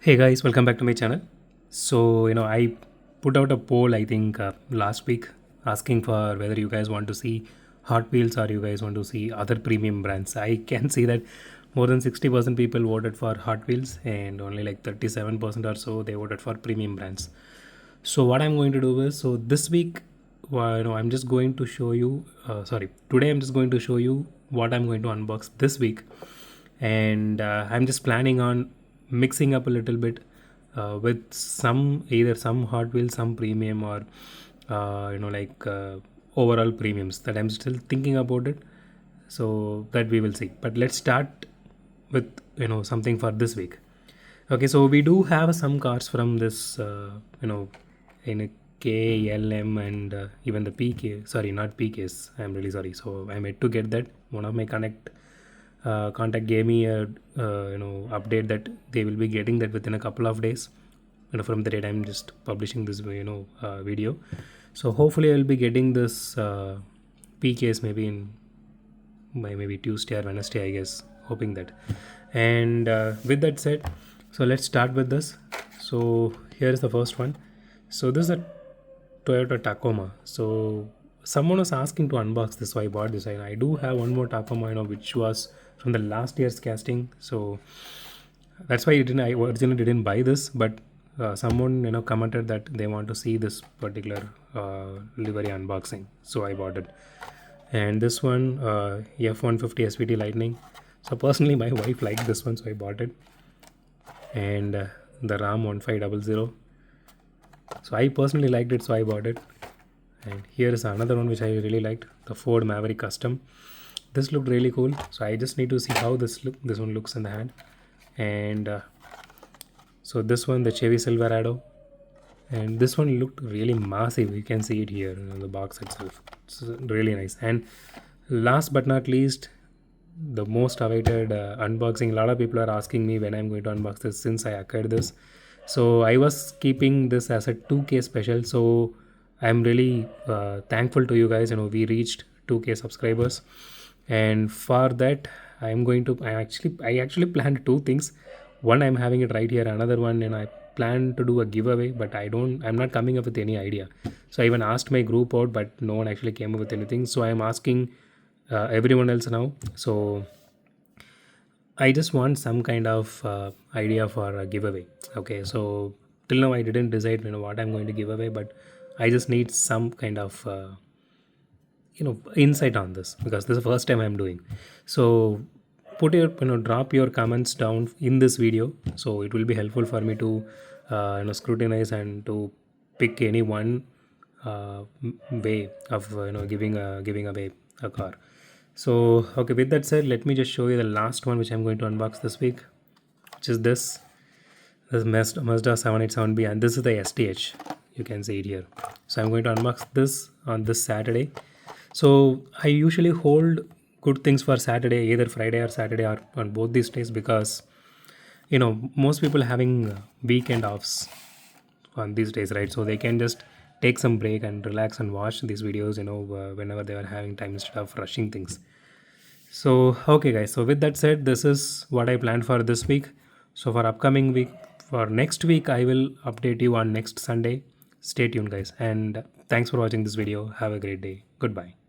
Hey guys, welcome back to my channel. I put out a poll, I think, last week asking for whether you guys want to see Hot Wheels or you guys want to see other premium brands. I can see that more than 60% people voted for Hot Wheels and only like 37% or so they voted for premium brands. So, what I'm going to do is, so this week, I'm just going to show you, today I'm just going to show you what I'm going to unbox this week. And I'm just planning on mixing up a little bit with either some Hot Wheels, some premium, or overall premiums that I'm still thinking about it. So that we will see. But let's start with something for this week. Okay, so we do have some cars from this in a K, L, M, and even the PK. Sorry, not PKs. I'm really sorry. So I'm yet to get that. One of my contact gave me a update that they will be getting that within a couple of days. From the date I'm just publishing this video. So hopefully I'll be getting this PKs maybe by maybe Tuesday or Wednesday, I guess. Hoping that. And with that said, so let's start with this. So here is the first one. So this is a Toyota Tacoma. So someone was asking to unbox this, so I bought this. And I do have one more Tacoma, which was from the last year's casting. So that's why I originally didn't buy this, but someone commented that they want to see this particular livery unboxing, so I bought it. And this one, F-150 SVT Lightning. So personally, my wife liked this one, so I bought it. And the Ram 1500. So I personally liked it, so I bought it. And here is another one which I really liked, the Ford Maverick Custom. This looked really cool, so I just need to see how this one looks in the hand. And so this one, the Chevy Silverado, and this one looked really massive. You can see it here in the box itself. It's really nice. And last but not least, the most awaited unboxing. A lot of people are asking me when I'm going to unbox this since I acquired this. So I was keeping this as a 2K special. So I'm really thankful to you guys. We reached 2K subscribers, and for that I actually planned two things. One, I'm having it right here. Another one, I plan to do a giveaway, but I'm not coming up with any idea. So I even asked my group out, but no one actually came up with anything. So I'm asking everyone else now. So I just want some kind of idea for a giveaway. Okay, so till now I didn't decide what I'm going to give away, but I just need some kind of insight on this, because this is the first time I'm doing. So put your drop your comments down in this video, so it will be helpful for me to scrutinize and to pick any one way of giving away a car. So okay, with that said, let me just show you the last one which I'm going to unbox this week, which is this Mazda 787B, and this is the STH. You can see it here. So I'm going to unbox this on this Saturday. So I usually hold good things for Saturday, either Friday or Saturday, or on both these days, because most people having weekend offs on these days, right? So they can just take some break and relax and watch these videos whenever they are having time, instead of rushing things. So okay guys, so with that said, this is what I planned for this week. So for upcoming week, for next week, I will update you on next Sunday. Stay tuned guys, and thanks for watching this video. Have a great day. Goodbye.